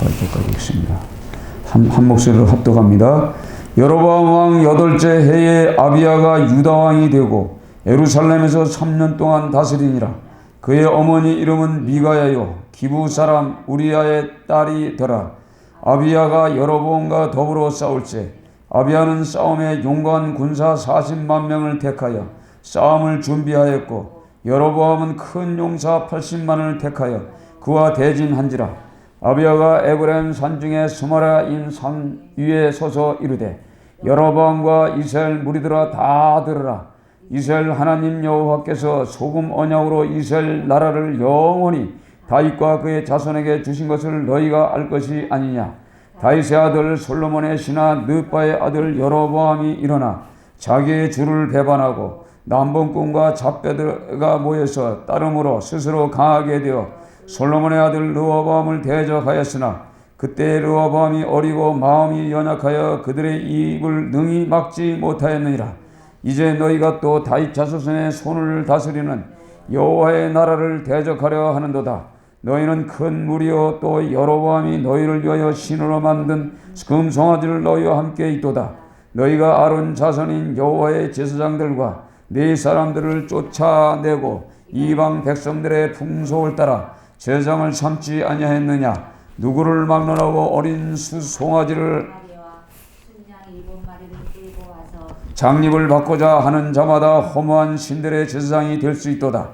18절까지 읽습니다. 한 목소리로 합독합니다. 여로보암 왕 8째 해에 아비야가 유다 왕이 되고 예루살렘에서 3년 동안 다스리니라. 그의 어머니 이름은 미가야요 기부 사람 우리야의 딸이더라. 아비야가 여로보암과 더불어 싸울세 아비야는 싸움에 용감한 군사 40만 명을 택하여 싸움을 준비하였고 여로보암은 큰 용사 80만을 택하여 그와 대진한지라. 아비야가 에브라임 산중에 스마라임 산 위에 서서 이르되 여로보암과 이스라엘 무리들아 다 들으라. 이스라엘 하나님 여호와께서 소금 언약으로 이스라엘 나라를 영원히 다윗과 그의 자손에게 주신 것을 너희가 알 것이 아니냐. 다윗의 아들 솔로몬의 신하 느바의 아들 여로보암이 일어나 자기의 주를 배반하고 남봉꾼과 잡배들과 모여서 따름으로 스스로 강하게 되어 솔로몬의 아들 르호보암을 대적하였으나 그때 르호보암이 어리고 마음이 연약하여 그들의 입을 능히 막지 못하였느니라. 이제 너희가 또 다윗 자손의 손을 다스리는 여호와의 나라를 대적하려 하는도다. 너희는 큰 무리요 또 여로보암이 너희를 위하여 신으로 만든 금송아지를 너희와 함께 있도다. 너희가 아론 자손인 여호와의 제사장들과 네 사람들을 쫓아내고 이방 백성들의 풍속을 따라 제장을 삼지 아니하였느냐. 누구를 막론하고 어린 송아지를 장립을 받고자 하는 자마다 허무한 신들의 제사장이 될 수 있도다.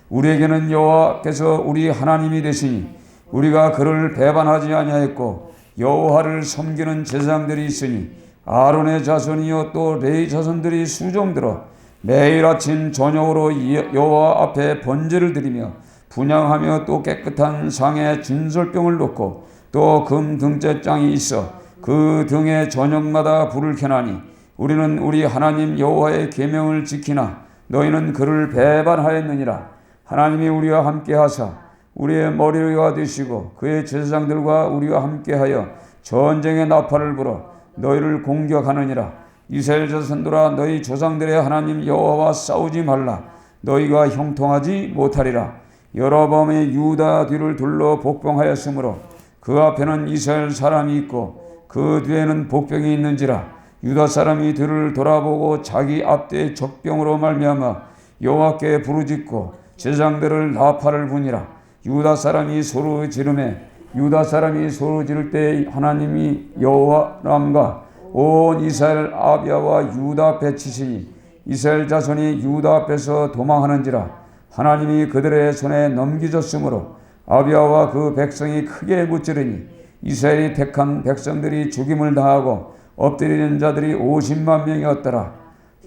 우리에게는 여호와께서 우리 하나님이 되시니 우리가 그를 배반하지 아니하였고 여호와를 섬기는 제사장들이 있으니 아론의 자손이요 또 레위 자손들이 수종들어 매일 아침 저녁으로 여호와 앞에 번제를 드리며 분향하며 또 깨끗한 상에 진설병을 놓고 또 금 등잔장이 있어 그 등에 저녁마다 불을 켜나니 우리는 우리 하나님 여호와의 계명을 지키나 너희는 그를 배반하였느니라. 하나님이 우리와 함께 하사 우리의 머리가 되시고 그의 제사장들과 우리와 함께하여 전쟁의 나팔을 불어 너희를 공격하느니라. 이스라엘 자손들아 너희 조상들의 하나님 여호와와 싸우지 말라. 너희가 형통하지 못하리라. 여로보암이 유다 뒤를 둘러 복병하였으므로 그 앞에는 이스라엘 사람이 있고 그 뒤에는 복병이 있는지라. 유다 사람이 뒤를 돌아보고 자기 앞뒤의 적병으로 말미암아 여호와께 부르짖고 제사장들을 나팔을 부니라. 유다 사람이 소리 지르매 유다 사람이 소리 지를 때 하나님이 여호와람과 온 이스라엘 아비야와 유다 앞에 치시니 이스라엘 자손이 유다 앞에서 도망하는지라. 하나님이 그들의 손에 넘기졌으므로 아비야와 그 백성이 크게 무찌르니 이스라엘이 택한 백성들이 죽임을 당하고 엎드리는 자들이 50만 명이었더라.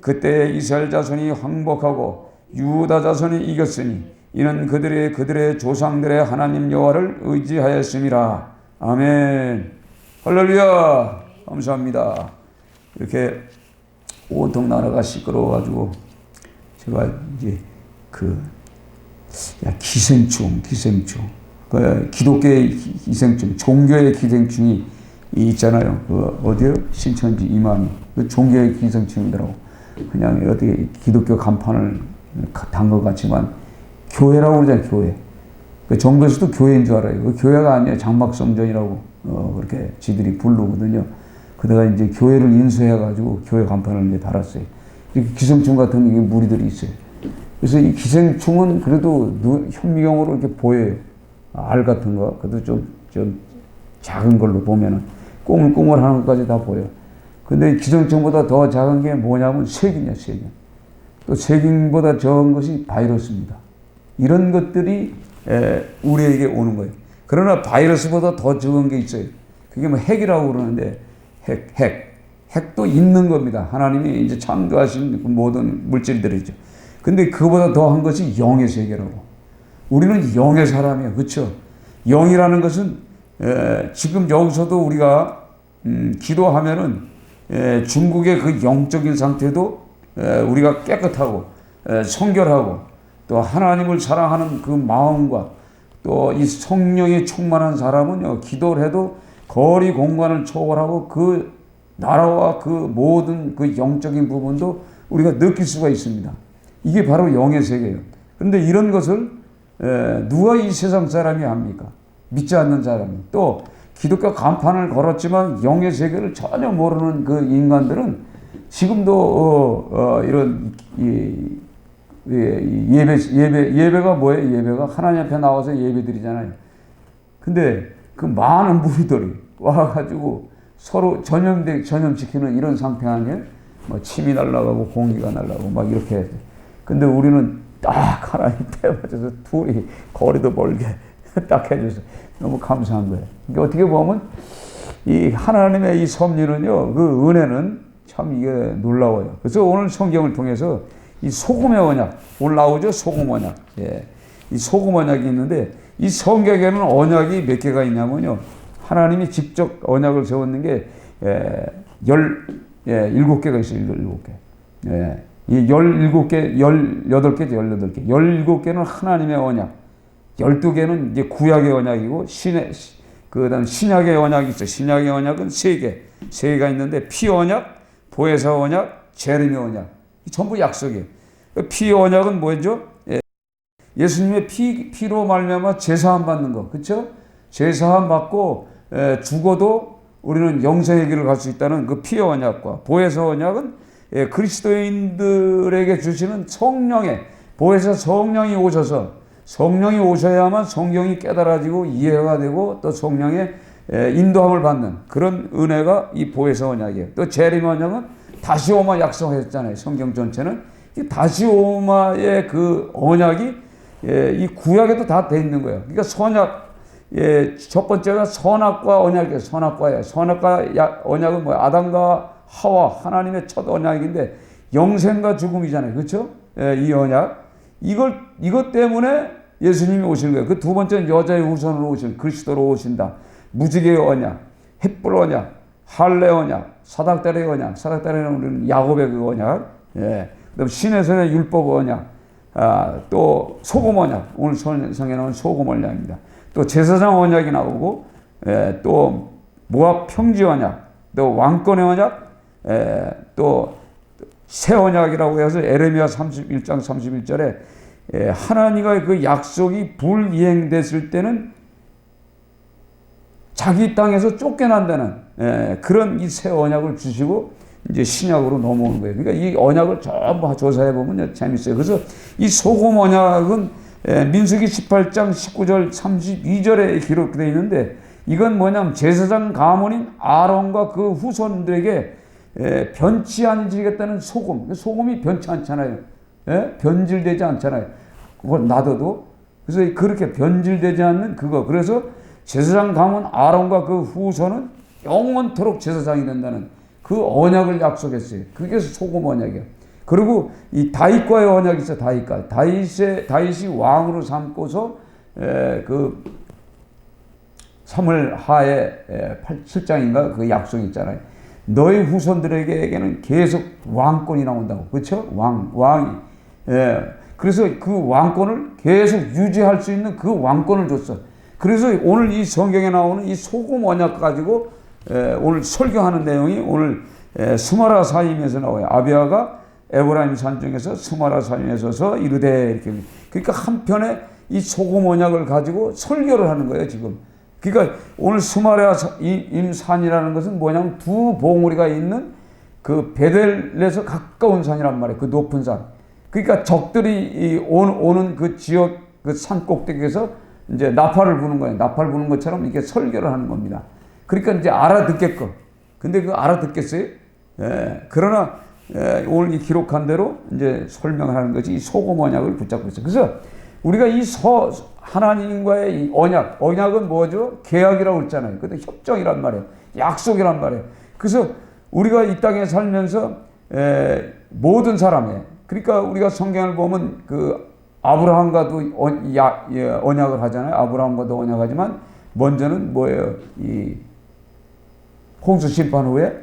그때 이스라엘 자손이 항복하고 유다 자손이 이겼으니 이는 그들의 조상들의 하나님 여호와를 의지하였음이라. 아멘. 할렐루야. 감사합니다. 이렇게 온통 나라가 시끄러워가지고 제가 이제 기생충, 기독교의 기생충, 종교의 기생충이 있잖아요. 어디요? 신천지 이맘이. 종교의 기생충이더라고. 그냥 어떻게 기독교 간판을 단 것 같지만 교회라고 그러잖아요. 교회. 정부에서도 교회인 줄 알아요. 교회가 아니에요. 장막성전이라고 그렇게 지들이 부르거든요. 그러다가 이제 교회를 인수해가지고 교회 간판을 이제 달았어요. 이렇게 기생충 같은 무리들이 있어요. 그래서 이 기생충은 그래도 현미경으로 이렇게 보여요. 알 같은 거. 그래도 좀 작은 걸로 보면은 꼬물꼬물 하는 것까지 다 보여. 근데 기생충보다 더 작은 게 뭐냐면 세균이야, 세균. 또 세균보다 적은 것이 바이러스입니다. 이런 것들이 우리에게 오는 거예요. 그러나 바이러스보다 더 적은 게 있어요. 그게 뭐 핵이라고 그러는데 핵도 있는 겁니다. 하나님이 이제 창조하신 그 모든 물질들이죠. 근데 그보다 더한 것이 영의 세계라고. 우리는 영의 사람이에요. 그렇죠? 영이라는 것은 지금 여기서도 우리가 기도하면은 중국의 그 영적인 상태도 우리가 깨끗하고 성결하고 또 하나님을 사랑하는 그 마음과 또 이 성령이 충만한 사람은요, 기도를 해도 거리 공간을 초월하고 그 나라와 그 모든 그 영적인 부분도 우리가 느낄 수가 있습니다. 이게 바로 영의 세계예요. 그런데 이런 것을 누가 이 세상 사람이 합니까? 믿지 않는 사람이. 또 기독교 간판을 걸었지만 영의 세계를 전혀 모르는 그 인간들은 지금도 이런 예배가 뭐예요? 예배가 하나님 앞에 나와서 예배드리잖아요. 근데 그 많은 무리들이 와가지고 서로 전염시키는 이런 상태 아니에요? 뭐 침이 날아가고 공기가 날아가고 막 이렇게 해서. 근데 우리는 딱 하나님 때 맞춰서 둘이 거리도 멀게 딱 해줘서 너무 감사한 거예요. 그러니까 어떻게 보면 이 하나님의 이 섭리는요, 그 은혜는 참 이게 놀라워요. 그래서 오늘 성경을 통해서 이 소금의 언약, 오늘 나오죠? 소금 언약. 예. 이 소금 언약이 있는데 이 성경에는 언약이 몇 개가 있냐면요. 하나님이 직접 언약을 세웠는 게 17개가 있어요. 17개. 예. 이 17개, 18개죠. 18개. 17개는 하나님의 언약. 12개는 이제 구약의 언약이고 그다음 신약의 언약이 있어요. 신약의 언약은 3개. 3개가 있는데 피 언약, 보혜사 언약, 재림의 언약. 전부 약속이에요. 피 언약은 뭐죠? 예수님의 피로 말미암아 제사함 받는 거. 그렇죠? 제사함 받고 죽어도 우리는 영생의 길을 갈 수 있다는 그 피의 언약과 보혜사 언약은 그리스도인들에게 주시는 보혜사 성령이 오셔야만 성경이 깨달아지고 이해가 되고 또 성령의 인도함을 받는 그런 은혜가 이 보혜사 언약이에요. 또 재림 언약은 다시오마 약속했잖아요. 성경 전체는 이 다시오마의 그 언약이 이 구약에도 다 돼 있는 거예요. 그러니까 선약 첫 번째가 선악과 언약이에요. 선악과 언약은 뭐야? 아담과 하와 하나님의 첫 언약인데 영생과 죽음이잖아요. 그렇죠? 이 언약 이것 때문에 예수님이 오신 거예요. 그 두 번째는 여자의 후손으로 오신 그리스도로 오신다. 무지개의 언약, 햇불 언약, 할례 언약, 사닥다리 언약. 사닥다리는 우리는 야곱의 그 언약. 그다음 신에서의 율법 언약. 또 소금 언약. 오늘 성경에 나온 소금 언약입니다. 또 제사장 언약이 나오고 또 모압 평지 언약, 또 왕권의 언약, 또 새 언약이라고 해서 에레미야 31장 31절에 하나님의 그 약속이 불이행됐을 때는 자기 땅에서 쫓겨난다는 그런 이 새 언약을 주시고 이제 신약으로 넘어오는 거예요. 그러니까 이 언약을 전부 조사해 보면 재밌어요. 그래서 이 소금 언약은 민수기 18장 19절 32절에 기록되어 있는데 이건 뭐냐면 제사장 가문인 아론과 그 후손들에게 변치 않으시겠다는 소금. 소금이 변치 않잖아요. 변질되지 않잖아요. 그걸 놔둬도. 그래서 그렇게 변질되지 않는 그거. 그래서 제사장 가문 아론과 그 후손은 영원토록 제사장이 된다는 그 언약을 약속했어요. 그게 소금 언약이에요. 그리고 이 다윗과의 언약이 있어요. 다윗이 왕으로 삼고서 그 사무엘 하에 7장인가 그 약속이 있잖아요. 너희 후손들에게는 계속 왕권이 나온다고. 그렇죠? 왕이. 그래서 그 왕권을 계속 유지할 수 있는 그 왕권을 줬어. 그래서 오늘 이 성경에 나오는 이 소금 언약 가지고 오늘 설교하는 내용이 오늘 스마라 사임에서 나와요. 아비아가 에브라임 산중에서 스마라 사임에 서서 이르되 이렇게. 그러니까 한편에 이 소금 언약을 가지고 설교를 하는 거예요, 지금. 그러니까 오늘 스마라 임산이라는 것은 뭐냐면 두 봉우리가 있는 그 베델에서 가까운 산이란 말이에요. 그 높은 산. 그러니까 적들이 오는 그 지역 그 산 꼭대기에서 이제 나팔을 부는 거예요. 나팔 부는 것처럼 이렇게 설교를 하는 겁니다. 그러니까 이제 알아듣겠고. 근데 그 알아듣겠어요? 그러나 오늘 이 기록한 대로 이제 설명을 하는 것이 이 소금 언약을 붙잡고 있어요. 그래서 우리가 이 하나님과의 이 언약은 뭐죠? 계약이라고 했잖아요. 근데 협정이란 말이에요. 약속이란 말이에요. 그래서 우리가 이 땅에 살면서 모든 사람의, 그러니까 우리가 성경을 보면 그 아브라함과도 언약을 하잖아요. 아브라함과도 언약하지만 먼저는 뭐예요? 이 홍수 심판 후에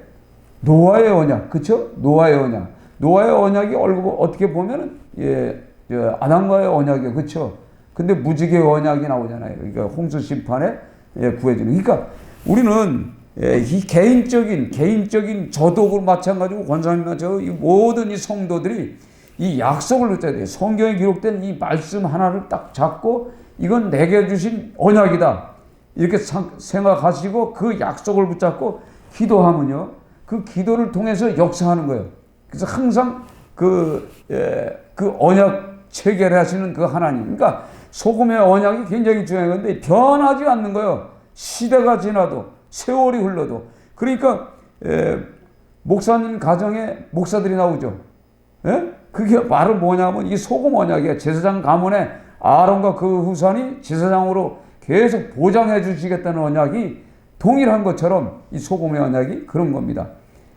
노아의 언약, 그렇죠? 노아의 언약이 어떻게 보면은 아담과의 언약이에요, 그렇죠? 근데 무지개의 언약이 나오잖아요. 그러니까 홍수 심판에 구해주는. 그러니까 우리는 이 개인적인 저도 마찬가지고 권사님이나 이 모든 이 성도들이 이 약속을 붙여야 돼요. 성경에 기록된 이 말씀 하나를 딱 잡고 이건 내게 주신 언약이다. 이렇게 생각하시고 그 약속을 붙잡고 기도하면요, 그 기도를 통해서 역사하는 거예요. 그래서 항상 그 언약 체결하시는 그 하나님. 그러니까 소금의 언약이 굉장히 중요한 건데 변하지 않는 거예요. 시대가 지나도 세월이 흘러도. 그러니까 목사님 가정에 목사들이 나오죠. 예? 그게 바로 뭐냐면 이 소금 언약이에요. 제사장 가문에 아론과 그 후손이 제사장으로 계속 보장해 주시겠다는 언약이 동일한 것처럼 이 소금의 언약이 그런 겁니다.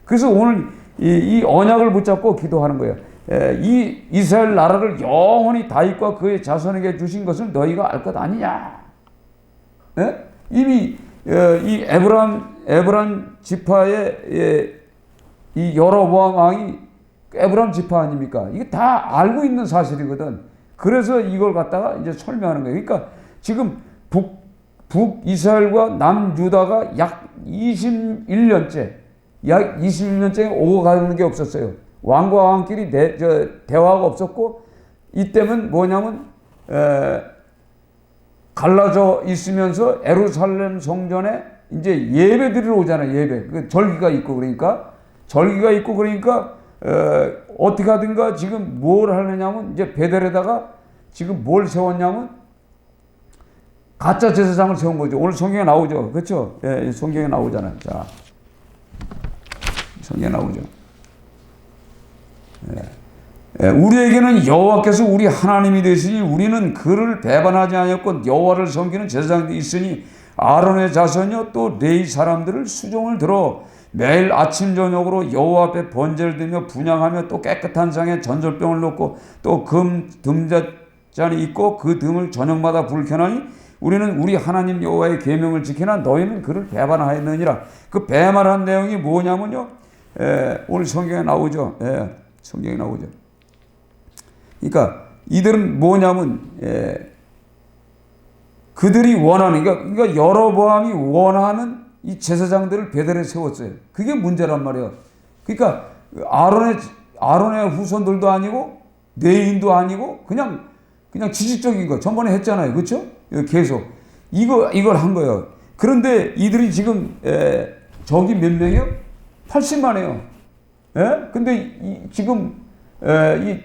그래서 오늘 이 언약을 붙잡고 기도하는 거예요. 이 이스라엘 나라를 영원히 다윗과 그의 자손에게 주신 것을 너희가 알 것 아니냐. 예? 이미 이 에브람 지파의 이 여로보암 왕이 에브람 지파 아닙니까? 이게 다 알고 있는 사실이거든. 그래서 이걸 갖다가 이제 설명하는 거예요. 그러니까 지금 북이스라엘과 남유다가 약 21년째 오고 가는 게 없었어요. 왕과 왕끼리 대화가 없었고, 이때는 뭐냐면 갈라져 있으면서 예루살렘 성전에 이제 예배 드리러 오잖아요. 예배. 절기가 있고 그러니까 어떻게 하든가 지금 뭘 하느냐면 이제 베델에다가 지금 뭘 세웠냐면 가짜 제사장을 세운 거죠. 오늘 성경에 나오죠. 그렇죠? 예, 성경에 나오잖아요. 자, 성경에 나오죠. 예. 우리에게는 여호와께서 우리 하나님이 되시니 우리는 그를 배반하지 아니었고 여호와를 섬기는 제사장들이 있으니 아론의 자손이요 또 레위 사람들을 수종을 들어 매일 아침 저녁으로 여호와 앞에 번제를 드며 분향하며 또 깨끗한 상에 전설병을 놓고 또 금 등잔이 있고 그 등을 저녁마다 불 켜나니 우리는 우리 하나님 여호와의 계명을 지키나 너희는 그를 배반하였느니라. 그 배반한 내용이 뭐냐면요, 오늘 성경에 나오죠. 성경에 나오죠. 그러니까 이들은 뭐냐면 그들이 원하는, 그러니까 여로보암이 원하는 이 제사장들을 베델에 세웠어요. 그게 문제란 말이에요. 그러니까 아론의 후손들도 아니고 레위인도 아니고 그냥 지식적인 거 전번에 했잖아요. 그렇죠? 계속 이걸 한 거예요. 그런데 이들이 지금 적이 몇 명이요? 80만이에요. 근데 지금 이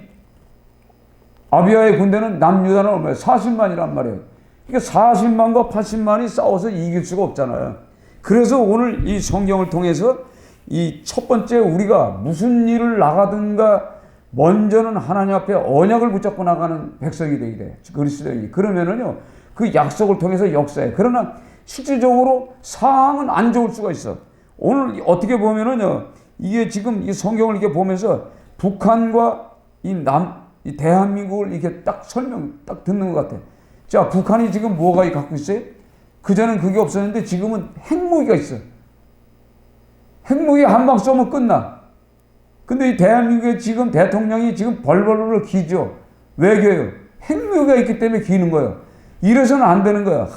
아비야의 군대는 남유다는 얼마예요? 40만이란 말이에요. 그러니까 40만과 80만이 싸워서 이길 수가 없잖아요. 그래서 오늘 이 성경을 통해서 이 첫 번째 우리가 무슨 일을 나가든가 먼저는 하나님 앞에 언약을 붙잡고 나가는 백성이 되게 돼. 그리스도인이. 그러면은요, 그 약속을 통해서 역사해. 그러나 실질적으로 상황은 안 좋을 수가 있어. 오늘 어떻게 보면은요, 이게 지금 이 성경을 이렇게 보면서 북한과 이 대한민국을 이렇게 딱 듣는 것 같아. 자, 북한이 지금 뭐가 갖고 있어요? 그전엔 그게 없었는데 지금은 핵무기가 있어. 핵무기 한 방 쏘면 끝나. 근데 이 대한민국의 지금 대통령이 지금 벌벌벌 기죠. 외교요. 핵무기가 있기 때문에 기는 거예요. 이래서는 안 되는 거예요.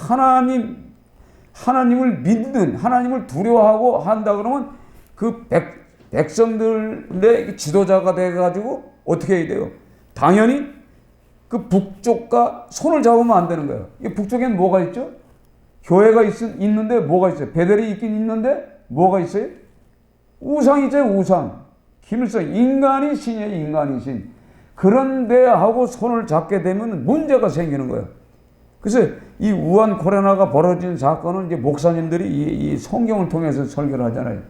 하나님을 믿는, 하나님을 두려워하고 한다 그러면 그 백성들의 지도자가 돼가지고 어떻게 해야 돼요? 당연히 그 북쪽과 손을 잡으면 안 되는 거예요. 이 북쪽엔 뭐가 있죠? 교회가 있는데 뭐가 있어요? 베델이 있긴 있는데 뭐가 있어요? 우상이죠, 우상. 김일성, 인간이 신이에요, 인간이 신. 그런데 하고 손을 잡게 되면 문제가 생기는 거예요. 그래서 이 우한 코로나가 벌어진 사건은 이제 목사님들이 이 성경을 통해서 설교를 하잖아요.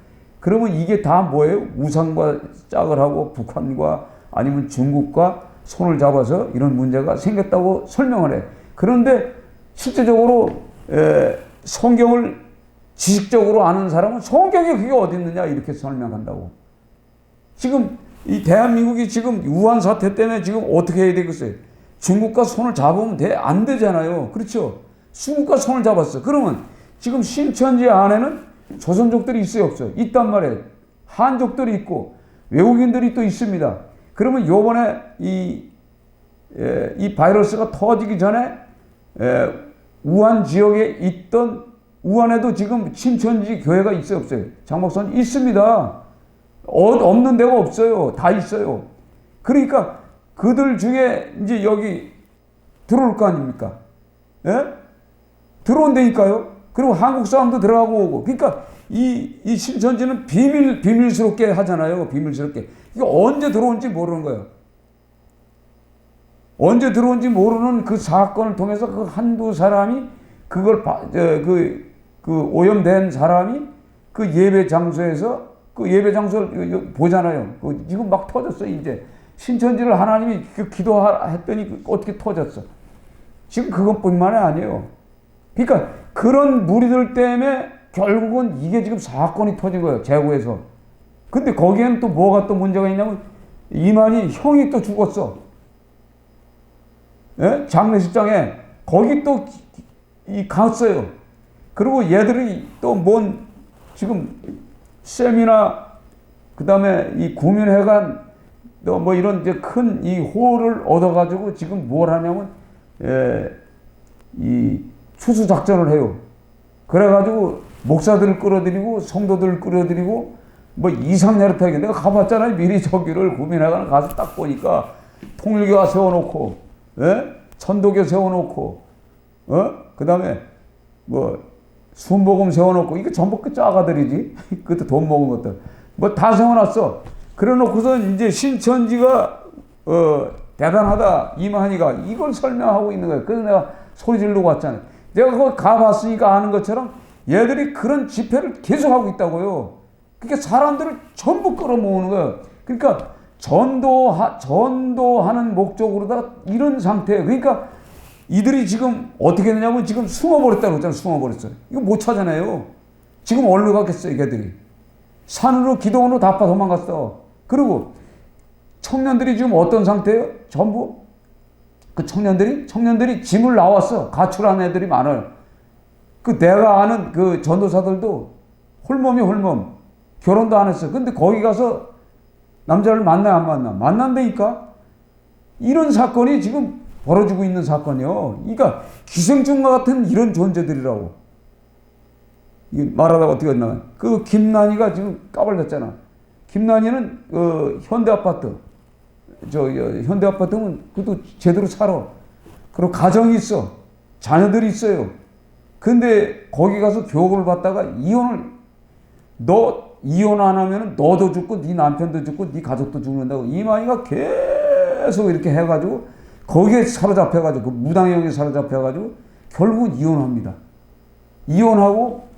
그러면 이게 다 뭐예요? 우상과 짝을 하고 북한과 아니면 중국과 손을 잡아서 이런 문제가 생겼다고 설명을 해. 그런데 실제적으로 성경을 지식적으로 아는 사람은 성경에 그게 어디 있느냐 이렇게 설명한다고. 지금 이 대한민국이 지금 우한 사태 때문에 지금 어떻게 해야 되겠어요? 중국과 손을 잡으면 안 되잖아요. 그렇죠? 중국과 손을 잡았어. 그러면 지금 신천지 안에는 조선족들이 있어요, 없어요? 있단 말이에요. 한족들이 있고 외국인들이 또 있습니다. 그러면 요번에 이 바이러스가 터지기 전에 우한 지역에 있던, 우한에도 지금 신천지 교회가 있어요, 없어요? 장 목사님 있습니다. 없는 데가 없어요. 다 있어요. 그러니까 그들 중에 이제 여기 들어올 거 아닙니까? 예? 들어온다니까요. 그리고 한국 사람도 들어가고 오고. 그러니까 이 신천지는 비밀스럽게 하잖아요. 비밀스럽게. 이게 언제 들어온지 모르는 거예요. 언제 들어온지 모르는 그 사건을 통해서 그 한두 사람이 그걸 오염된 사람이 그 예배 장소에서 그 예배 장소를 보잖아요. 지금 막 터졌어. 이제 신천지를 하나님이 기도했더니 어떻게 터졌어. 지금 그것뿐만이 아니에요. 그러니까 그런 무리들 때문에 결국은 이게 지금 사건이 터진 거예요. 제국에서. 근데 거기에는 또 뭐가 또 문제가 있냐면 이만희 형이 또 죽었어. 예? 장례식장에 거기 또 갔어요. 그리고 얘들이 또 뭔 지금 세미나 그다음에 이 구민회관 또 뭐 이런 이제 큰 이 호를 얻어가지고 지금 뭘 하냐면 이 수수 작전을 해요. 그래가지고 목사들을 끌어들이고 성도들을 끌어들이고 뭐 이상야릇하게 내가 가봤잖아요. 미리 저기를 구민회관을 가서 딱 보니까 통일교가 세워놓고, 예? 천도교 세워놓고, 그다음에 뭐 순복음 세워놓고 이게 전부 그 짜가들이지. 그때 돈 먹은 것들 뭐 다 세워놨어. 그래놓고서 이제 신천지가 대단하다 이만희가 이걸 설명하고 있는 거예요. 그래서 내가 소리 지르고 왔잖아요. 내가 거기 가봤으니까 아는 것처럼 얘들이 그런 집회를 계속하고 있다고요. 그러니까 사람들을 전부 끌어모으는 거예요. 그러니까 전도하는 목적으로다가 이런 상태예요. 그러니까 이들이 지금 어떻게 되냐면 지금 숨어버렸다고 했잖아요. 숨어버렸어요. 이거 못 찾아내요. 지금 어디로 갔겠어요, 걔들이. 산으로 기동으로 다 도망갔어. 그리고 청년들이 지금 어떤 상태예요? 전부 그 청년들이 짐을 나왔어. 가출한 애들이 많아요. 그 내가 아는 그 전도사들도 홀몸 결혼도 안 했어. 근데 거기 가서 남자를 만나 안 만나? 만난다니까. 이런 사건이 지금 벌어지고 있는 사건이요. 그러니까 기생충과 같은 이런 존재들이라고. 말하다가 어떻게 했나? 그 김난희가 지금 까발렸잖아. 김난희는 현대아파트. 현대아파트는 그것도 제대로 살아. 그리고 가정이 있어. 자녀들이 있어요. 근데 거기 가서 교육을 받다가 너 이혼 안 하면 너도 죽고 네 남편도 죽고 네 가족도 죽는다고 이만희가 계속 이렇게 해가지고 거기에 사로잡혀가지고 그 무당형에 사로잡혀가지고 결국은 이혼합니다. 이혼하고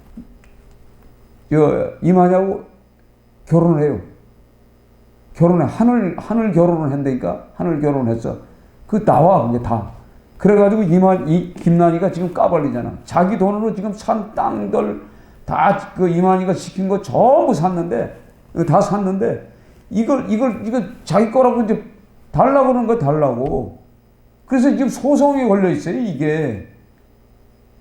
이만희하고 결혼을 해요. 하늘 결혼을 한다니까. 하늘 결혼했어. 그 나와 이제 다. 그래가지고 김난희가 지금 까발리잖아. 자기 돈으로 지금 산 땅들 다 그 이만희가 시킨 거 전부 샀는데 이걸 자기 거라고 이제 달라고 그러는 거 달라고. 그래서 지금 소송이 걸려 있어요. 이게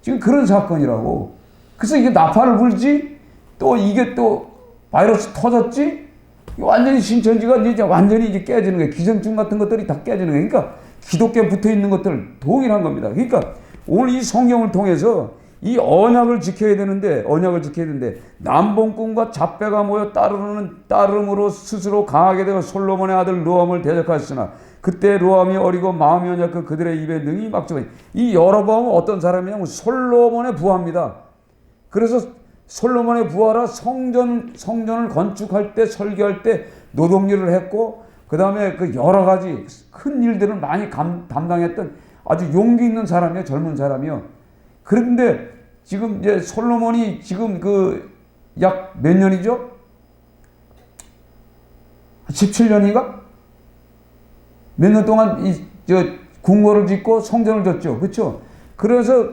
지금 그런 사건이라고. 그래서 이게 나팔을 불지 또 이게 또 바이러스 터졌지. 완전히 신천지가 이제 완전히 이제 깨지는 거예요. 기생충 같은 것들이 다 깨지는 거예요. 그러니까 기독교에 붙어 있는 것들 동일한 겁니다. 그러니까 오늘 이 성경을 통해서 이 언약을 지켜야 되는데 남봉꾼과 잡배가 모여 따름으로 스스로 강하게 되어 솔로몬의 아들 르암을 대적하였으나 그때 르암이 어리고 마음이 연약한 그들의 입에 능히 막혀가니 이 여로보암은 어떤 사람이냐면 솔로몬의 부하입니다. 그래서 솔로몬의 부하라 성전을 건축할 때 설계할 때 노동일을 했고 그 다음에 그 여러 가지 큰 일들을 많이 담당했던 아주 용기 있는 사람이에요. 젊은 사람이요. 그런데 지금 이제 솔로몬이 지금 그 약 몇 년이죠? 17년인가? 몇 년 동안 궁궐을 짓고 성전을 졌죠. 그렇죠? 그래서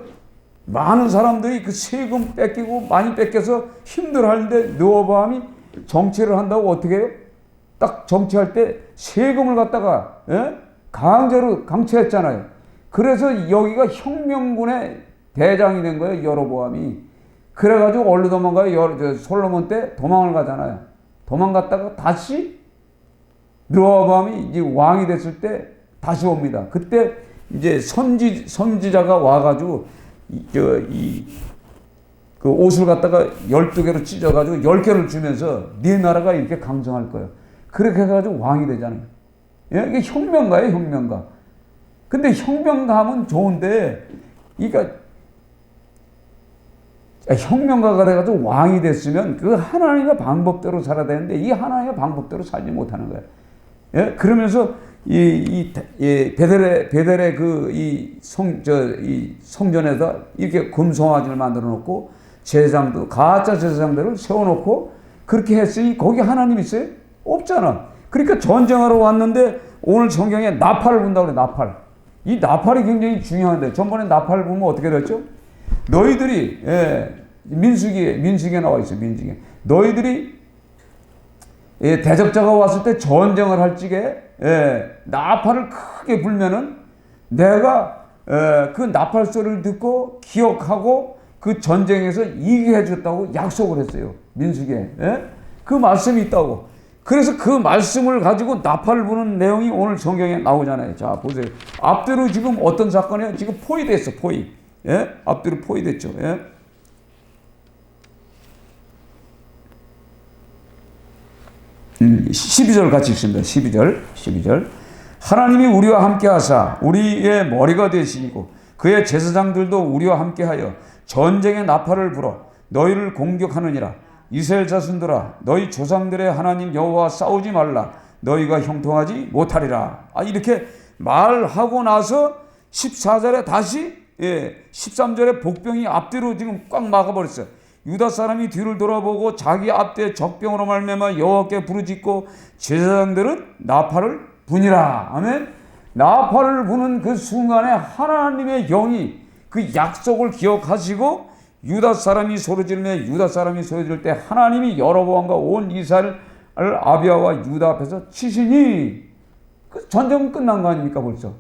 많은 사람들이 그 세금 뺏기고 많이 뺏겨서 힘들어하는데 르호보암이 정치를 한다고 어떻게 해요? 딱 정치할 때 세금을 갖다가 강제로 강취했잖아요. 그래서 여기가 혁명군의 대장이 된 거예요. 여로보암이. 그래가지고 어디로 도망가요? 솔로몬 때 도망을 가잖아요. 도망갔다가 다시 르호보암이 이제 왕이 됐을 때 다시 옵니다. 그때 이제 선지자가 와가지고 그 옷을 갖다가 12개로 찢어가지고 10개를 주면서 네 나라가 이렇게 강성할 거예요. 그렇게 해가지고 왕이 되잖아요. 이게 혁명가예요, 혁명가. 근데 혁명가면 좋은데, 그러니까 혁명가가 돼가지고 왕이 됐으면 그 하나님의 방법대로 살아야 되는데 이 하나님의 방법대로 살지 못하는 거예요. 예? 그러면서 이 베델의 그 이 성전에다 이렇게 금송아지를 만들어 놓고 제사장도 가짜 제사장들을 세워놓고 그렇게 했으니 거기 하나님 있어요? 없잖아. 그러니까 전쟁하러 왔는데 오늘 성경에 나팔을 분다고 그래. 나팔. 이 나팔이 굉장히 중요한데 전번에 나팔을 보면 어떻게 됐죠? 너희들이 민수기에 나와 있어요. 민수기에 너희들이 대적자가 왔을 때 전쟁을 할 적에 나팔을 크게 불면은 내가 그 나팔 소리를 듣고 기억하고 그 전쟁에서 이기게 해줬다고 약속을 했어요. 민수기에 그 말씀이 있다고. 그래서 그 말씀을 가지고 나팔을 부는 내용이 오늘 성경에 나오잖아요. 자 보세요. 앞뒤로 지금 어떤 사건이에요? 지금 포위됐어. 포위. 앞뒤로 포위됐죠. 12절 같이 읽습니다. 12절. 하나님이 우리와 함께 하사 우리의 머리가 되시고 그의 제사장들도 우리와 함께 하여 전쟁의 나팔을 불어 너희를 공격하느니라. 이스라엘 자손들아 너희 조상들의 하나님 여호와 싸우지 말라. 너희가 형통하지 못하리라. 이렇게 말하고 나서 14절에 다시 13절에 복병이 앞뒤로 지금 꽉 막아버렸어요. 유다 사람이 뒤를 돌아보고 자기 앞에 적병으로 말미암아 여호와께 부르짖고 제사장들은 나팔을 부니라. 아멘. 나팔을 부는 그 순간에 하나님의 영이 그 약속을 기억하시고 유다 사람이 소리지르며 유다 사람이 소리지를 때 하나님이 여로보암과 온 이스라엘을 아비야와 유다 앞에서 치시니 그 전쟁은 끝난 거 아닙니까? 벌써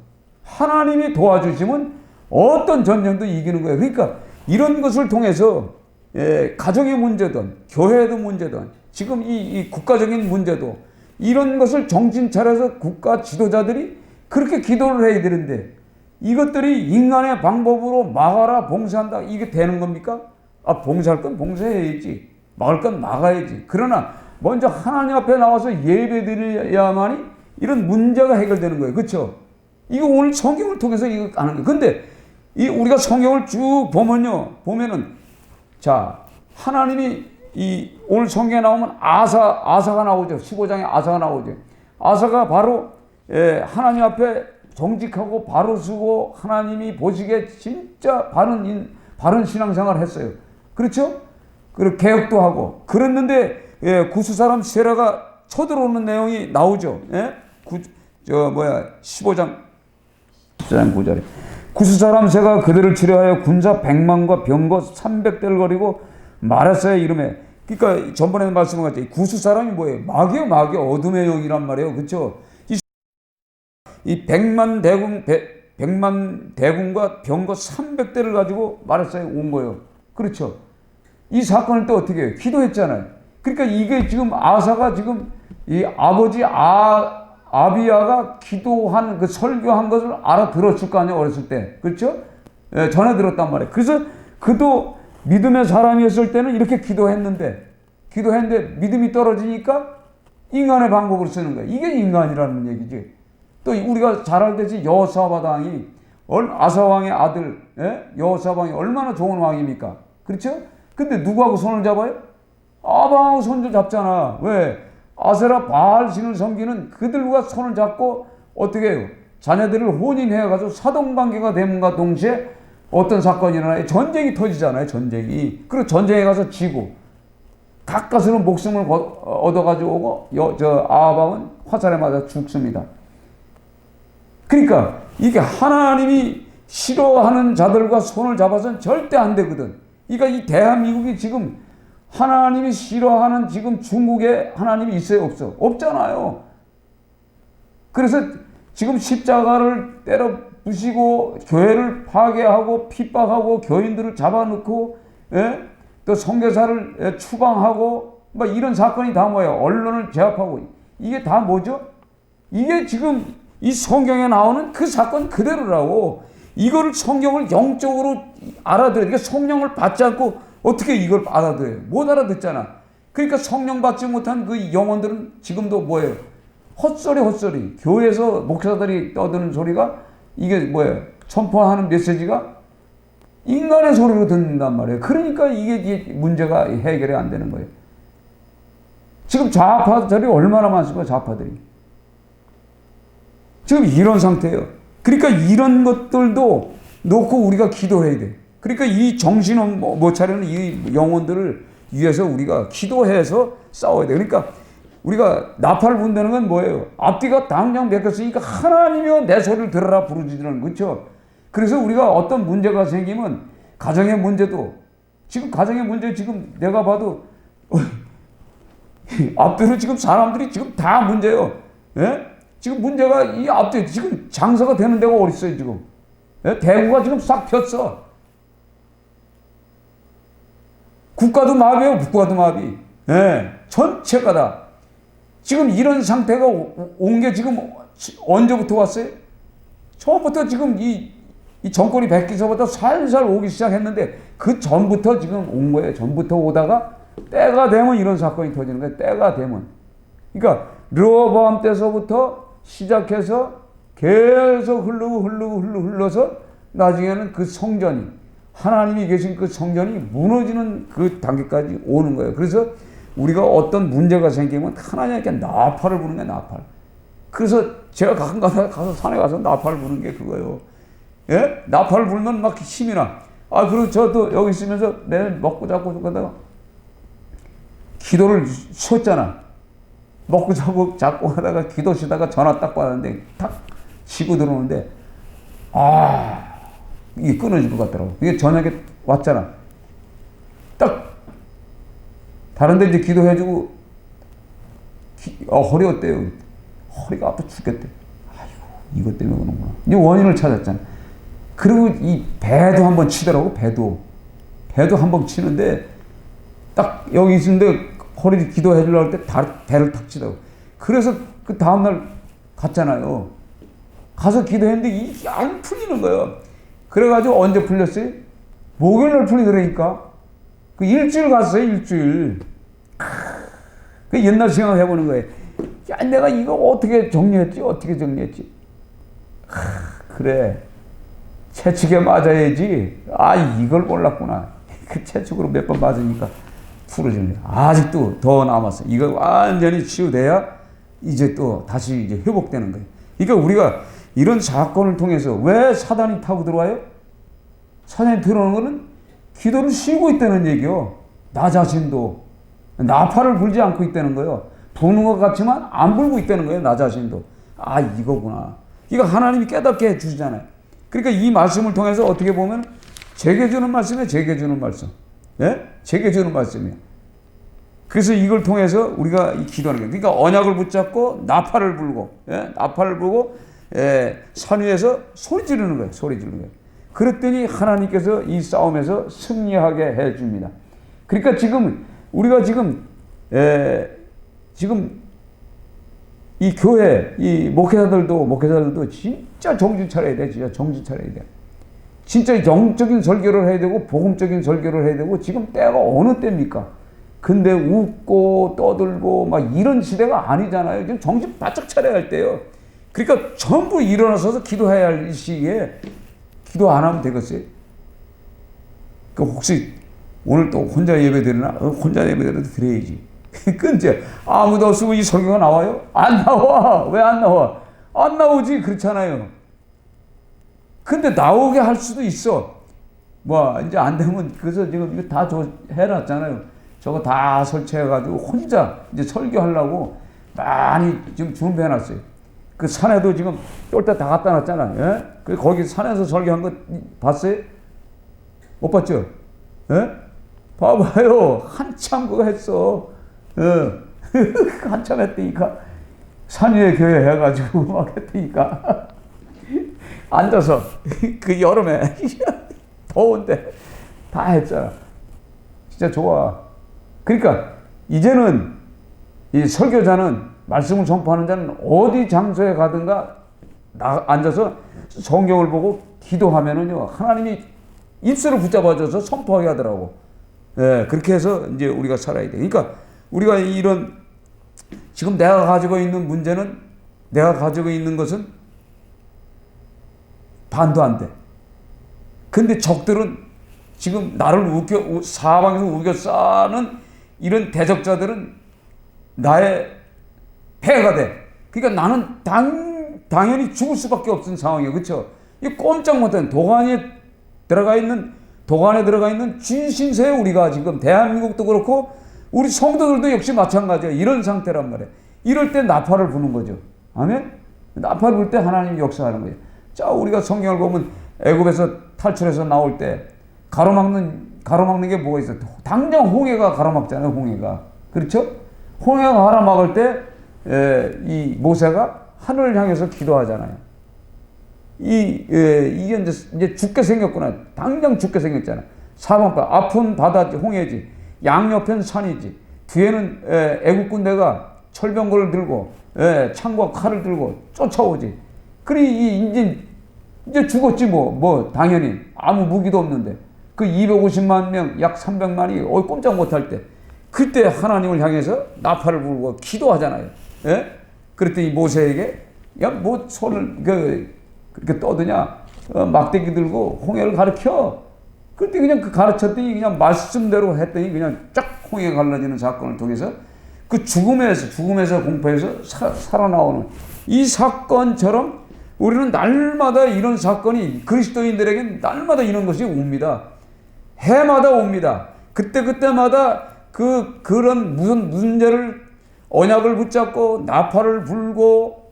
하나님이 도와주시면 어떤 전쟁도 이기는 거예요. 그러니까 이런 것을 통해서 가정의 문제든 교회의 문제든 지금 이 국가적인 문제도 이런 것을 정신 차려서 국가 지도자들이 그렇게 기도를 해야 되는데 이것들이 인간의 방법으로 막아라 봉쇄한다 이게 되는 겁니까? 봉쇄할 건 봉쇄해야지 막을 건 막아야지. 그러나 먼저 하나님 앞에 나와서 예배드려야만이 이런 문제가 해결되는 거예요. 그렇죠? 이거 오늘 성경을 통해서 이거 하는 거예요. 근데 우리가 성경을 쭉 보면은 자 하나님이 오늘 성경에 나오면 아사가 나오죠. 15장에 아사가 나오죠. 아사가 바로 하나님 앞에 정직하고 바로 서고 하나님이 보시기에 진짜 바른 신앙생활을 했어요. 그렇죠? 그리고 개혁도 하고 그랬는데 구스 사람 세라가 쳐들어오는 내용이 나오죠. 15장 9절에 구스 사람 세가 그들을 치려하여 군사 100만과 병거 300대를 거리고 말했어요. 이름에. 그러니까 전번에 말씀하셨죠. 구스 사람이 뭐예요? 마귀요. 어둠의 영이란 말이에요. 그렇죠? 이 100만 대군과 병거 300대를 가지고 말했어요. 온 거예요. 그렇죠? 이 사건을 또 어떻게 해요? 기도했잖아요. 그러니까 이게 지금 아사가 지금 이 아버지 아비야가 기도한 그 설교한 것을 알아들었을 거 아니에요. 어렸을 때. 그렇죠? 전해 들었단 말이에요. 그래서 그도 믿음의 사람이었을 때는 이렇게 기도했는데 믿음이 떨어지니까 인간의 방법을 쓰는 거예요. 이게 인간이라는 얘기지. 또 우리가 잘 알듯이 여호사밧 왕이 아사 왕의 아들 여호사밧 왕이 얼마나 좋은 왕입니까? 그렇죠? 근데 누구하고 손을 잡아요? 아방하고 손을 잡잖아. 왜? 아세라 바알 신을 섬기는 그들과 손을 잡고 어떻게 해요? 자녀들을 혼인해가지고 사돈관계가 됨과 동시에 어떤 사건이 일어나요? 전쟁이 터지잖아요. 전쟁이. 그리고 전쟁에 가서 지고 가까스로 목숨을 얻어가지고 오고 아방은 화살에 맞아 죽습니다. 그러니까 이게 하나님이 싫어하는 자들과 손을 잡아서는 절대 안 되거든. 그러니까 이 대한민국이 지금 하나님이 싫어하는 지금 중국에 하나님이 있어요? 없어? 없잖아요. 그래서 지금 십자가를 때려 부시고 교회를 파괴하고 핍박하고 교인들을 잡아놓고 또 선교사를 추방하고 뭐 이런 사건이 다 뭐예요? 언론을 제압하고 이게 다 뭐죠? 이게 지금 이 성경에 나오는 그 사건 그대로라고. 이거를 성경을 영적으로 알아들어야 그러니까 성령을 받지 않고 어떻게 이걸 알아들어요? 못 알아듣잖아. 그러니까 성령 받지 못한 그 영혼들은 지금도 뭐예요? 헛소리. 교회에서 목사들이 떠드는 소리가 이게 뭐예요? 선포하는 메시지가 인간의 소리로 듣는단 말이에요. 그러니까 이게 문제가 해결이 안 되는 거예요. 지금 좌파들이 얼마나 많습니까? 좌파들이. 지금 이런 상태예요. 그러니까 이런 것들도 놓고 우리가 기도해야 돼. 그러니까 이 정신을 못 차리는 이 영혼들을 위해서 우리가 기도해서 싸워야 돼. 그러니까 우리가 나팔을 분다는 건 뭐예요? 앞뒤가 당장 맥혔으니까 하나님이여 내 소리를 들어라 부르짖으라는 거죠. 그래서 우리가 어떤 문제가 생기면 가정의 문제도 지금 가정의 문제 지금 내가 봐도 앞뒤로 지금 사람들이 지금 다 문제예요. 예? 지금 문제가 이 앞뒤 지금 장사가 되는 데가 어디 있어요 지금? 예? 대구가 지금 싹 폈어. 국가도 마비예요. 국가도 마비. 예. 전체가 다. 지금 이런 상태가 온 게 지금 언제부터 왔어요? 처음부터 지금 이 정권이 바뀌서부터 살살 오기 시작했는데 그 전부터 지금 온 거예요. 전부터 오다가 때가 되면 이런 사건이 터지는 거예요. 때가 되면. 그러니까 르호보암 때서부터 시작해서 계속 흘러서 나중에는 그 성전이 하나님이 계신 그 성전이 무너지는 그 단계까지 오는 거예요. 그래서 우리가 어떤 문제가 생기면 하나님께 나팔을 부는 게 나팔. 그래서 제가 가끔 가서 산에 가서 나팔을 부는 게 그거예요. 예? 나팔을 불면 막 힘이 나. 그리고 저도 여기 있으면서 매일 먹고 자고 그러다가 기도를 쉬었잖아. 먹고 자고 하다가 기도 쉬다가 전화 딱 받았는데 탁 치고 들어오는데 이게 끊어질 것 같더라고. 이게 저녁에 왔잖아. 딱 다른 데 이제 기도해주고 허리 어때요? 허리가 아파 죽겠대. 아이고 이것 때문에 그런구나. 이제 원인을 찾았잖아. 그리고 이 배도 한번 치더라고. 배도 한번 치는데 딱 여기 있는데 허리 기도해 주려고 할 때 배를 탁 치더라고. 그래서 그 다음날 갔잖아요. 가서 기도했는데 이게 안 풀리는 거예요. 그래가지고 언제 풀렸어요? 목요일날 풀리더라니까. 그 일주일 갔어요. 일주일. 그 옛날 생각해보는 거예요. 야, 내가 이거 어떻게 정리했지? 그래. 채찍에 맞아야지. 이걸 몰랐구나. 그 채찍으로 몇 번 맞으니까 풀어지는 거야. 아직도 더 남았어. 이거 완전히 치유돼야 이제 또 다시 이제 회복되는 거예요. 그러니까 우리가 이런 사건을 통해서 왜 사단이 타고 들어와요? 사단이 들어오는 거는 기도를 쉬고 있다는 얘기요. 나 자신도 나팔을 불지 않고 있다는 거예요. 부는 것 같지만 안 불고 있다는 거예요. 나 자신도. 이거구나. 이거 하나님이 깨닫게 해주시잖아요. 그러니까 이 말씀을 통해서 어떻게 보면 제게 주는 말씀이에요. 제게 주는 말씀. 예? 제게 주는 말씀이에요. 그래서 이걸 통해서 우리가 기도하는 거예요. 그러니까 언약을 붙잡고 나팔을 불고, 나팔을 불고, 산 위에서 소리 지르는 거예요. 소리 지르는 거예요. 그랬더니 하나님께서 이 싸움에서 승리하게 해 줍니다. 그러니까 지금 우리가 지금 이 교회, 이 목회자들도 진짜 정신 차려야 돼. 진짜 정신 차려야 돼. 진짜 영적인 설교를 해야 되고 복음적인 설교를 해야 되고 지금 때가 어느 때입니까? 근데 웃고 떠들고 막 이런 시대가 아니잖아요. 지금 정신 바짝 차려야 할 때요. 그러니까 전부 일어나서서 기도해야 할 시기에 기도 안 하면 되겠어요? 그 혹시 오늘 또 혼자 예배 드리나? 혼자 예배라도 드려야지. 그 이제 아무도 없으면 이 설교가 나와요? 안 나와. 왜 안 나와? 안 나오지. 그렇잖아요. 근데 나오게 할 수도 있어. 이제 안 되면 그래서 지금 이거 다 해놨잖아요. 저거 다 설치해가지고 혼자 이제 설교하려고 많이 지금 준비해놨어요. 그 산에도 지금 쫄대 다 갖다 놨잖아. 예? 그 거기 산에서 설교한 거 봤어요? 못 봤죠? 예? 봐봐요. 한참 그거 했어. 한참 했다니까. 산 위에 교회 해가지고 막 했다니까. 앉아서 그 여름에 더운데 다 했잖아. 진짜 좋아. 그러니까 이제는 이 설교자는 말씀을 전파하는 자는 어디 장소에 가든가 앉아서 성경을 보고 기도하면은요 하나님이 입술을 붙잡아줘서 선포하게 하더라고. 그렇게 해서 이제 우리가 살아야 돼. 그러니까 우리가 이런 지금 내가 가지고 있는 문제는 내가 가지고 있는 것은 반도 안 돼. 근데 적들은 지금 나를 사방에서 우겨싸는 이런 대적자들은 나의 폐가 돼. 그러니까 나는 당연히 죽을 수밖에 없는 상황이에요. 그렇죠? 이 꼼짝 못하는 도관에 들어가 있는 진신세에 우리가 지금 대한민국도 그렇고 우리 성도들도 역시 마찬가지예요. 이런 상태란 말이에요. 이럴 때 나팔을 부는 거죠. 아멘? 나팔을 불 때 하나님이 역사하는 거예요. 자, 우리가 성경을 보면 애굽에서 탈출해서 나올 때 가로막는 게 뭐가 있어요? 당장 홍해가 가로막잖아요. 홍해가. 그렇죠? 홍해가 가로막을 때 이 모세가 하늘을 향해서 기도하잖아요. 이게 이제 죽게 생겼구나. 당장 죽게 생겼잖아. 사방바 앞은 바다지, 홍해지, 양옆엔 산이지, 뒤에는 애국 군대가 철병거를 들고 창과 칼을 들고 쫓아오지. 그리 이제 죽었지 뭐 당연히 아무 무기도 없는데 그 250만 명, 약 300만이 꼼짝 못할 때 그때 하나님을 향해서 나팔을 불고 기도하잖아요. 예? 그랬더니 모세에게 야 뭐 손을 그렇게 떠드냐? 막대기 들고 홍해를 가르쳐. 그때 그냥 그 가르쳤더니 그냥 말씀대로 했더니 그냥 쫙 홍해가 갈라지는 사건을 통해서 그 죽음에서 공포에서 살아나오는 이 사건처럼 우리는 날마다 이런 사건이 그리스도인들에게 날마다 이런 것이 옵니다. 해마다 옵니다. 그때마다 그런 무슨 문제를 언약을 붙잡고 나팔을 불고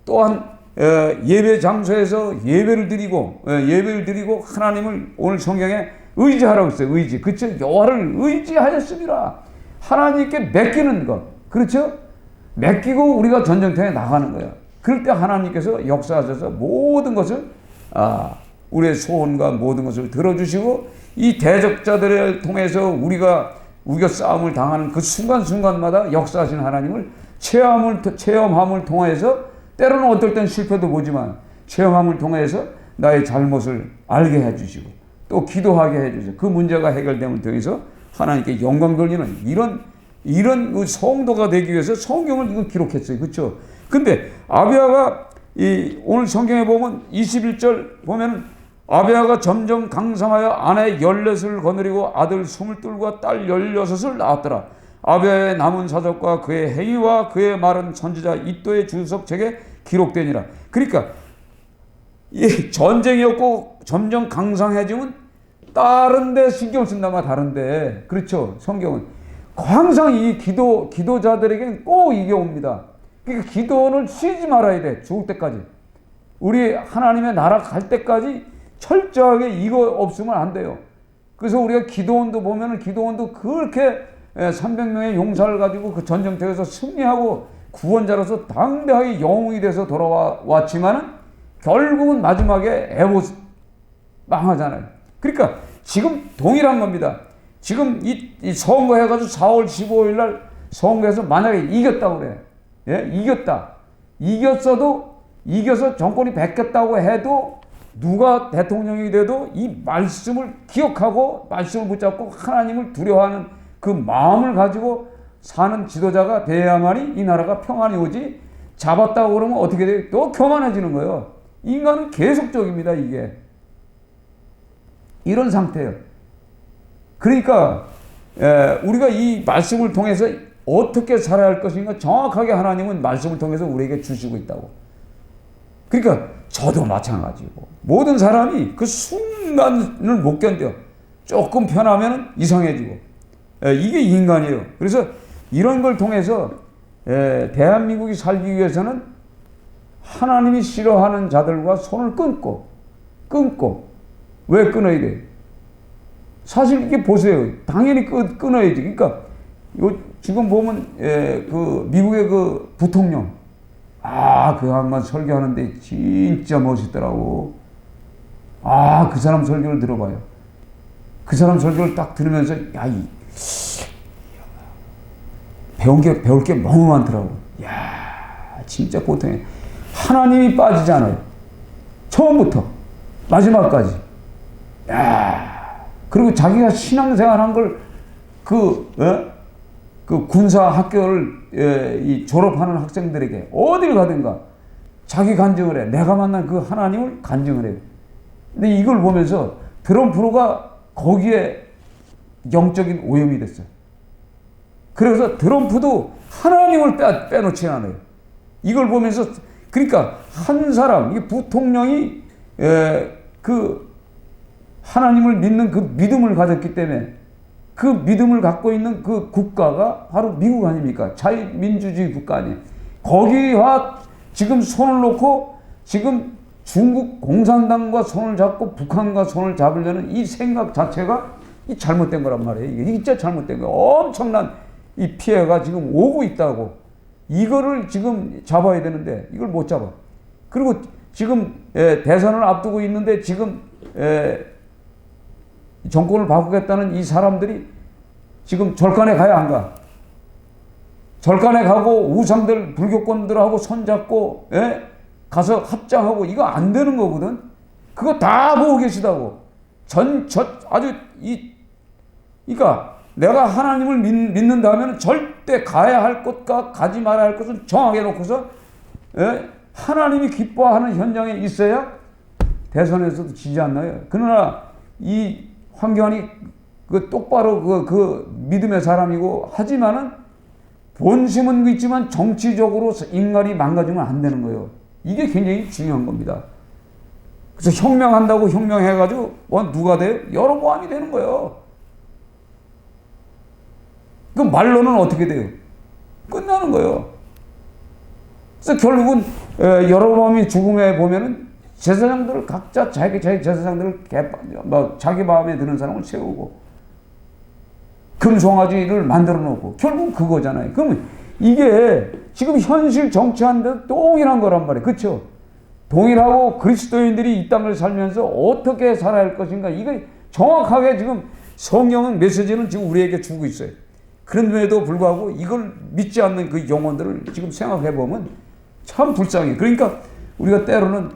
또한 예배 장소에서 예배를 드리고 하나님을 오늘 성경에 의지하라고 했어요. 의지. 그렇죠? 여호와를 의지하였습니다. 하나님께 맡기는 것. 그렇죠? 맡기고 우리가 전쟁터에 나가는 거예요. 그럴 때 하나님께서 역사하셔서 모든 것을 우리의 소원과 모든 것을 들어주시고 이 대적자들을 통해서 우리가 우겨 싸움을 당하는 그 순간순간마다 역사하신 하나님을 체험함을 통해서 때로는 어떨 땐 실패도 보지만 체험함을 통해서 나의 잘못을 알게 해주시고 또 기도하게 해주시고 그 문제가 해결됨을 통해서 하나님께 영광 돌리는 이런 성도가 되기 위해서 성경을 이거 기록했어요. 그렇죠? 근데 아비야가 오늘 성경에 보면 21절 보면 아비야가 점점 강성하여 아내 14을 거느리고 아들 22과 딸 16을 낳았더라. 아비야의 남은 사적과 그의 행위와 그의 말은 선지자 이도의 주석책에 기록되니라. 그러니까 이 전쟁이었고 점점 강성해지면 다른 데 신경 쓴다마 다른데 그렇죠. 성경은 항상 이 기도자들에게는 꼭 이게 옵니다. 그러니까 기도는 쉬지 말아야 돼. 죽을 때까지. 우리 하나님의 나라 갈 때까지 철저하게 이거 없으면 안 돼요. 그래서 우리가 기도원도 보면은 기도원도 그렇게 300명의 용사를 가지고 그 전쟁터에서 승리하고 구원자로서 당대하게 영웅이 돼서 돌아왔지만은 결국은 마지막에 망하잖아요. 그러니까 지금 동일한 겁니다. 지금 이 선거해가지고 4월 15일 날 선거에서 만약에 이겼다고 그래. 예? 이겨서 정권이 바뀌었다고 해도 누가 대통령이 돼도 이 말씀을 기억하고 말씀을 붙잡고 하나님을 두려워하는 그 마음을 가지고 사는 지도자가 돼야만이 이 나라가 평안이 오지. 잡았다고 그러면 어떻게 돼요? 또 교만해지는 거예요. 인간은 계속적입니다. 이게 이런 상태예요. 그러니까 우리가 이 말씀을 통해서 어떻게 살아야 할 것인가 정확하게 하나님은 말씀을 통해서 우리에게 주시고 있다고. 그러니까 저도 마찬가지고 모든 사람이 그 순간을 못 견뎌. 조금 편하면 이상해지고 이게 인간이에요. 그래서 이런 걸 통해서 대한민국이 살기 위해서는 하나님이 싫어하는 자들과 손을 끊고 왜 끊어야 돼? 사실 이게 보세요. 당연히 끊어야지. 그러니까 지금 보면 그 미국의 그 부통령 그 양반 설교하는데 진짜 멋있더라고. 그 사람 설교를 들어봐요. 그 사람 설교를 딱 들으면서 배울 게 너무 많더라고. 진짜 고통해. 하나님이 빠지잖아요. 처음부터 마지막까지. 그리고 자기가 신앙생활한 걸 그 군사 학교를 졸업하는 학생들에게 어딜 가든가 자기 간증을 해. 내가 만난 그 하나님을 간증을 해. 근데 이걸 보면서 트럼프가 거기에 영적인 오염이 됐어요. 그래서 트럼프도 하나님을 빼놓지 않아요. 이걸 보면서 그러니까 한 사람, 이게 부통령이 그 하나님을 믿는 그 믿음을 가졌기 때문에 그 믿음을 갖고 있는 그 국가가 바로 미국 아닙니까? 자유민주주의 국가 아니에요. 거기와 지금 손을 놓고 지금 중국 공산당과 손을 잡고 북한과 손을 잡으려는 이 생각 자체가 이 잘못된 거란 말이에요. 이게 진짜 잘못된 거예요. 엄청난 이 피해가 지금 오고 있다고. 이거를 지금 잡아야 되는데 이걸 못 잡아. 그리고 지금 대선을 앞두고 있는데 지금 정권을 바꾸겠다는 이 사람들이 지금 절간에 가야 안 가. 절간에 가고 우상들 불교권들하고 손잡고 가서 합장하고 이거 안 되는 거거든. 그거 다 보고 계시다고. 아주 그러니까 내가 하나님을 믿는다면 절대 가야 할 곳과 가지 말아야 할 곳은 정하게 놓고서 하나님이 기뻐하는 현장에 있어야 대선에서도 지지 않나요? 그러나 이 황교안이 그 똑바로 그 믿음의 사람이고 하지만은 본심은 있지만 정치적으로 인간이 망가지면 안 되는 거예요. 이게 굉장히 중요한 겁니다. 그래서 혁명한다고 혁명해가지고 누가 돼요? 여로보암이 되는 거예요. 그 말로는 어떻게 돼요? 끝나는 거예요. 그래서 결국은 여로보암이 죽음에 보면은 제사장들을 각자 자기 제사장들을 자기 마음에 드는 사람을 세우고 금송아지를 만들어 놓고 결국 그거잖아요. 그러면 이게 지금 현실 정치하는데 동일한 거란 말이에요. 그렇죠? 동일하고 그리스도인들이 이 땅을 살면서 어떻게 살아야 할 것인가 이게 정확하게 지금 성경은 메시지는 지금 우리에게 주고 있어요. 그런데도 불구하고 이걸 믿지 않는 그 영혼들을 지금 생각해 보면 참 불쌍해. 그러니까 우리가 때로는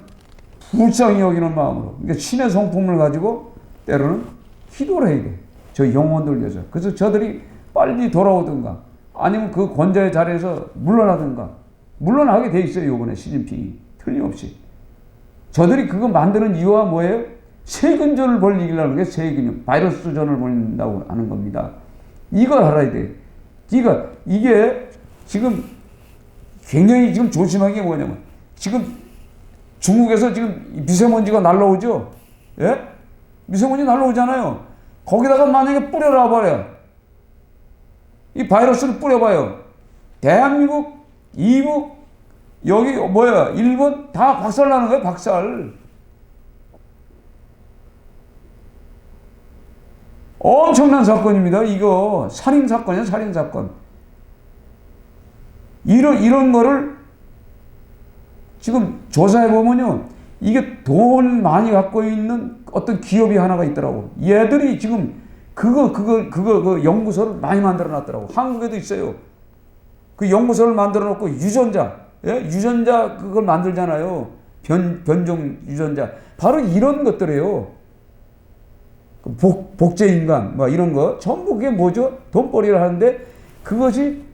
불쌍히 여기는 마음으로 그러니까 신의 성품을 가지고 때로는 기도를 해야 돼. 저 영혼들 위해서. 그래서 저들이 빨리 돌아오든가 아니면 그 권좌의 자리에서 물러나든가 물러나게 돼 있어요. 이번에 시진핑이 틀림없이. 저들이 그거 만드는 이유가 뭐예요? 세균전을 벌이려는 게 세균, 바이러스전을 벌인다고 하는 겁니다. 이걸 알아야 돼. 그러니까 이게 지금 굉장히 지금 조심한 게 뭐냐면 지금 중국에서 지금 미세먼지가 날라오죠? 예? 미세먼지 날라오잖아요. 거기다가 만약에 뿌려라 버려. 이 바이러스를 뿌려봐요. 대한민국, 이북, 여기 일본 다 박살나는 거예요. 박살. 엄청난 사건입니다. 이거 살인사건이에요. 살인사건. 이런 거를 지금 조사해보면요. 이게 돈 많이 갖고 있는 어떤 기업이 하나가 있더라고. 얘들이 지금 그 연구소를 많이 만들어 놨더라고. 한국에도 있어요. 그 연구소를 만들어 놓고 유전자, 유전자 그걸 만들잖아요. 변종 유전자. 바로 이런 것들이에요. 복제인간, 이런 거. 전부 그게 뭐죠? 돈벌이를 하는데 그것이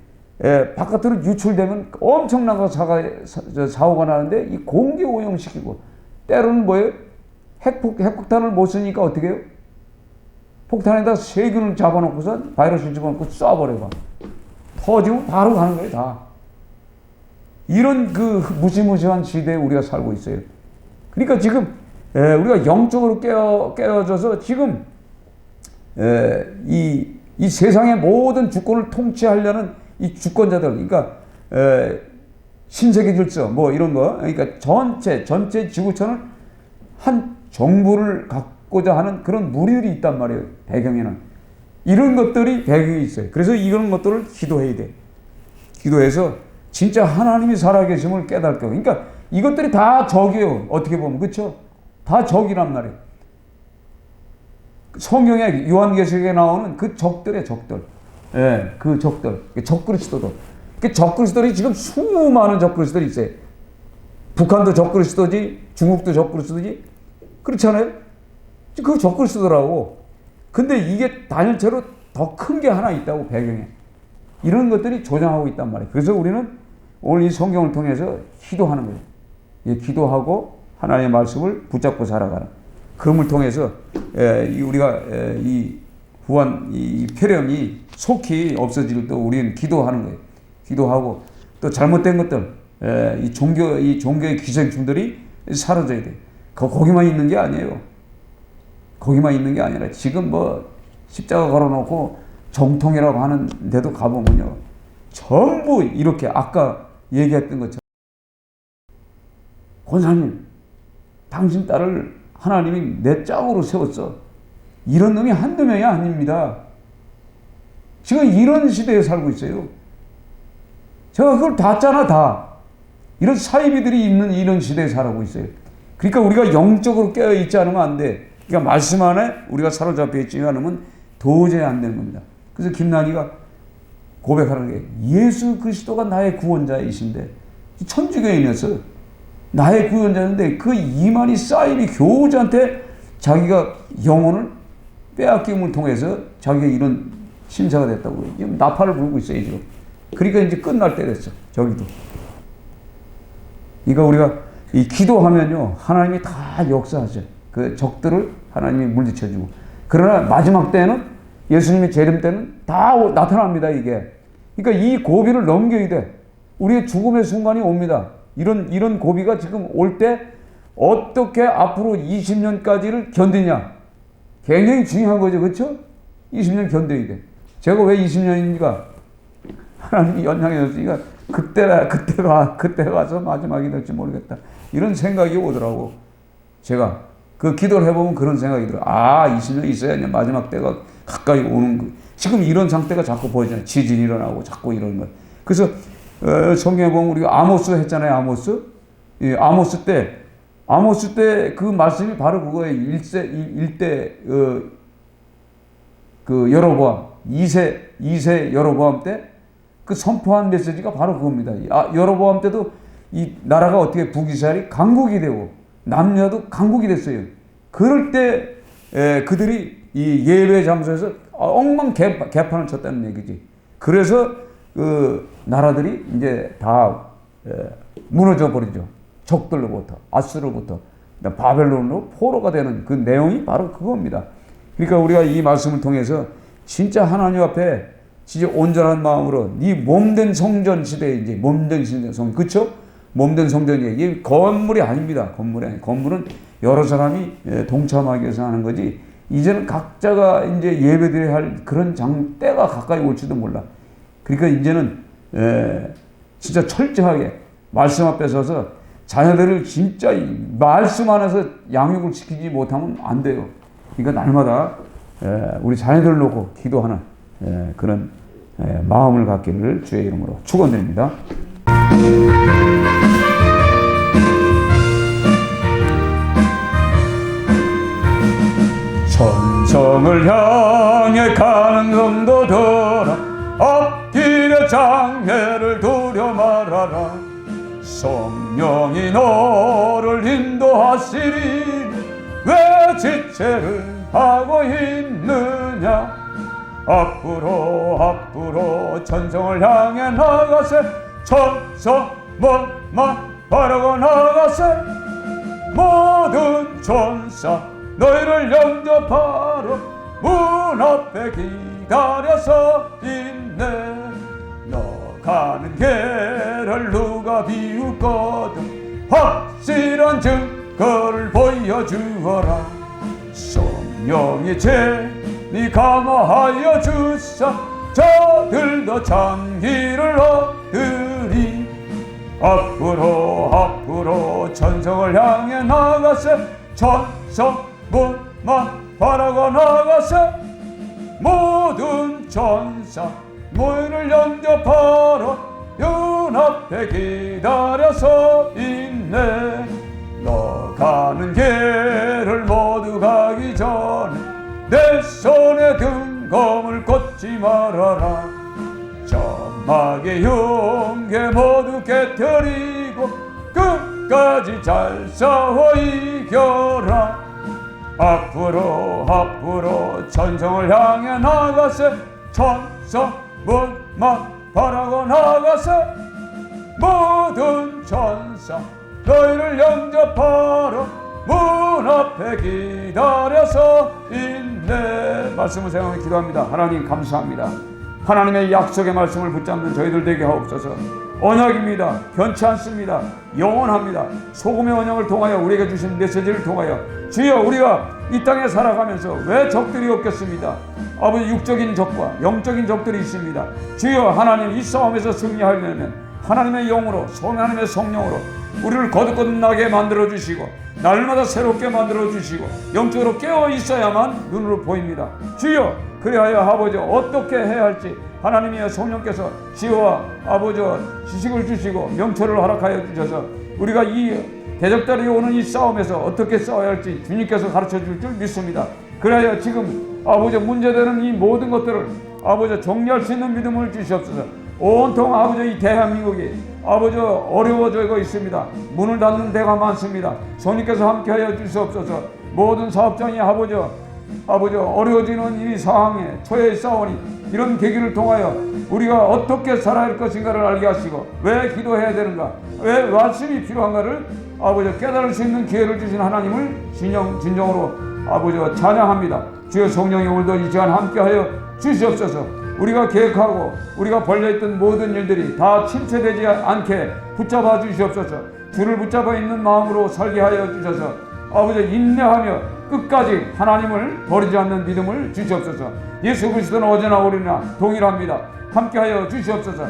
바깥으로 유출되면 엄청난 사고가 나는데 이 공기 오염시키고 때로는 뭐예요? 핵폭탄을 못 쓰니까 어떻게 해요? 폭탄에다 세균을 잡아놓고서 바이러스를 집어넣고 쏴버려봐. 터지면 바로 가는 거예요, 다. 이런 그 무시무시한 시대에 우리가 살고 있어요. 그러니까 지금 우리가 영적으로 깨어져서 지금 이 세상의 모든 주권을 통치하려는 이 주권자들, 그러니까 신세계 질서 이런 거, 그러니까 전체 지구촌을 한 정부를 갖고자 하는 그런 무리들이 있단 말이에요. 배경에는 이런 것들이 배경이 있어요. 그래서 이런 것들을 기도해야 돼. 기도해서 진짜 하나님이 살아계심을 깨닫고. 그러니까 이것들이 다 적이에요. 어떻게 보면 그렇죠? 다 적이란 말이에요. 성경에 요한계시록에 나오는 그 적들의 적들. 그 적들, 적그리스도들. 그 적그리스도들이 지금 수많은 적그리스도들이 있어요. 북한도 적그리스도지, 중국도 적그리스도지, 그렇잖아요. 그 적그리스도라고. 근데 이게 단일체로 더 큰 게 하나 있다고 배경에. 이런 것들이 조장하고 있단 말이에요. 그래서 우리는 오늘 이 성경을 통해서 기도하는 거예요. 기도하고 하나님의 말씀을 붙잡고 살아가는. 그럼을 통해서 우리가 이 후한 이 폐렴이 속히 없어질 때 우리는 기도하는 거예요. 기도하고 또 잘못된 것들, 이 종교의 기생충들이 사라져야 돼. 거기만 있는 게 아니에요. 거기만 있는 게 아니라 지금 뭐 십자가 걸어놓고 정통이라고 하는 데도 가보면요, 전부 이렇게 아까 얘기했던 것처럼 권사님, 당신 딸을 하나님이 내 짝으로 세웠어. 이런 놈이 한두 명이 아닙니다. 지금 이런 시대에 살고 있어요. 제가 그걸 다 짰잖아, 다. 이런 사이비들이 있는 이런 시대에 살고 있어요. 그러니까 우리가 영적으로 깨어있지 않으면 안 돼. 그러니까 말씀 안에 우리가 사로잡혀 있지 않으면 도저히 안 되는 겁니다. 그래서 김난희가 고백하는 게 예수 그리스도가 나의 구원자이신데, 천주교인이었어. 나의 구원자인데 그 이만희 사이비 교우자한테 자기가 영혼을 빼앗김을 통해서 자기가 이런 심사가 됐다고. 지금 나팔을 불고 있어요, 지금. 그러니까 이제 끝날 때 됐어, 저기도. 그러니까 우리가 이 기도하면요, 하나님이 다 역사하셔. 그 적들을 하나님이 물리쳐주고. 그러나 마지막 때는, 예수님의 재림 때는 다 나타납니다, 이게. 그러니까 이 고비를 넘겨야 돼. 우리의 죽음의 순간이 옵니다. 이런 고비가 지금 올 때 어떻게 앞으로 20년까지를 견디냐. 굉장히 중요한 거죠, 그렇죠? 20년 견뎌야 돼. 제가 왜 20년입니까? 하나님이 연장해 줬으니까 그때 가서 마지막이 될지 모르겠다. 이런 생각이 오더라고. 제가 그 기도를 해보면 그런 생각이 들어요. 20년 있어야 마지막 때가 가까이 오는 거. 지금 이런 상태가 자꾸 보이잖아요. 지진이 일어나고 자꾸 이런 거. 그래서 성경에 보면 우리가 아모스 했잖아요. 아모스. 아모스 때 그 말씀이 바로 그거예요. 1대 그 여로보암, 2세 여로보암 때 그 선포한 메시지가 바로 그겁니다. 여로보암 때도 이 나라가 어떻게 북이스라엘이 강국이 되고 남녀도 강국이 됐어요. 그럴 때 그들이 이 예배 장소에서 엉망 개판을 쳤다는 얘기지. 그래서 그 나라들이 이제 다 무너져 버리죠. 적들로부터, 아수르로부터, 바벨론으로 포로가 되는 그 내용이 바로 그겁니다. 그러니까 우리가 이 말씀을 통해서 진짜 하나님 앞에 진짜 온전한 마음으로 네 몸된 성전 시대에 이제 몸된 성전, 그렇죠? 몸된 성전이 이게 건물이 아닙니다. 건물이 아니. 건물은 여러 사람이 동참하기 위해서 하는 거지. 이제는 각자가 이제 예배드려야 할 그런 때가 가까이 올지도 몰라. 그러니까 이제는 진짜 철저하게 말씀 앞에 서서 자녀들을 진짜 말씀 안에서 양육을 시키지 못하면 안 돼요. 그러니까 날마다 우리 자녀들을 놓고 기도하는 그런 마음을 갖기를 주의 이름으로 축원드립니다. 천성을 향해 가는 성도들아, 앞길의 장애를 두려 말아라. 성령이 너를 인도하시리. 왜 지체를 하고 있느냐. 앞으로 천성을 향해 나가세. 천성문만 바라고 나가세. 모든 천사 너희를 영접하러 문 앞에 기다려서 있네. 너 가는 길을 누가 비웃거든 확실한 증거를 보여주어라. 성령이 네 감화하여 주사 저들도 참 길을 얻으리. 앞으로 천성을 향해 나가세. 천성문만 바라고 나가세. 모든 천사 너희를 영접하러 눈앞에 기다려서 있네. 너 가는 길을 모두 가기 전에 내 손에 든 검을 꽂지 말아라. 점막의 흉계 모두 깨뜨리고 끝까지 잘 싸워 이겨라. 앞으로 천성을 향해 나가세. 천성문만 바라고 나가세. 모든 천사 너희를 영접하러 문 앞에 기다려서 있네. 말씀을 생각하며 기도합니다. 하나님 감사합니다. 하나님의 약속의 말씀을 붙잡는 저희들 되게 하옵소서. 언약입니다. 변치 않습니다. 영원합니다. 소금의 언약을 통하여 우리에게 주신 메시지를 통하여 주여 우리가 이 땅에 살아가면서 왜 적들이 없겠습니다. 아버지 육적인 적과 영적인 적들이 있습니다. 주여 하나님 이 싸움에서 승리하려면 하나님의 영으로 하나님의 성령으로 우리를 거듭나게 만들어 주시고 날마다 새롭게 만들어 주시고 영적으로 깨어 있어야만 눈으로 보입니다. 주여 그리하여 아버지 어떻게 해야 할지 하나님의 성령께서 지혜와 아버지 지식을 주시고 명철을 허락하여 주셔서 우리가 이 대적들이 오는 이 싸움에서 어떻게 싸워야 할지 주님께서 가르쳐 줄 줄 믿습니다. 그래야 지금 아버지 문제되는 이 모든 것들을 아버지 정리할 수 있는 믿음을 주시옵소서. 온통 아버지 이 대한민국이 아버지 어려워져 있습니다. 문을 닫는 데가 많습니다. 주님께서 함께하여 주시옵소서. 모든 사업장이 아버지 어려워지는 이 상황에 처해 있사오니 이런 계기를 통하여 우리가 어떻게 살아야 할 것인가를 알게 하시고 왜 기도해야 되는가 왜 말씀이 필요한가를 아버지 깨달을 수 있는 기회를 주신 하나님을 진정으로 아버지 찬양합니다. 주여 성령이 오늘도 이 시간 함께하여 주시옵소서. 우리가 계획하고 우리가 벌려있던 모든 일들이 다 침체되지 않게 붙잡아 주시옵소서. 주를 붙잡아 있는 마음으로 살게 하여 주셔서 아버지 인내하며 끝까지 하나님을 버리지 않는 믿음을 주시옵소서. 예수 그리스도는 어제나 오늘이나 동일합니다. 함께하여 주시옵소서.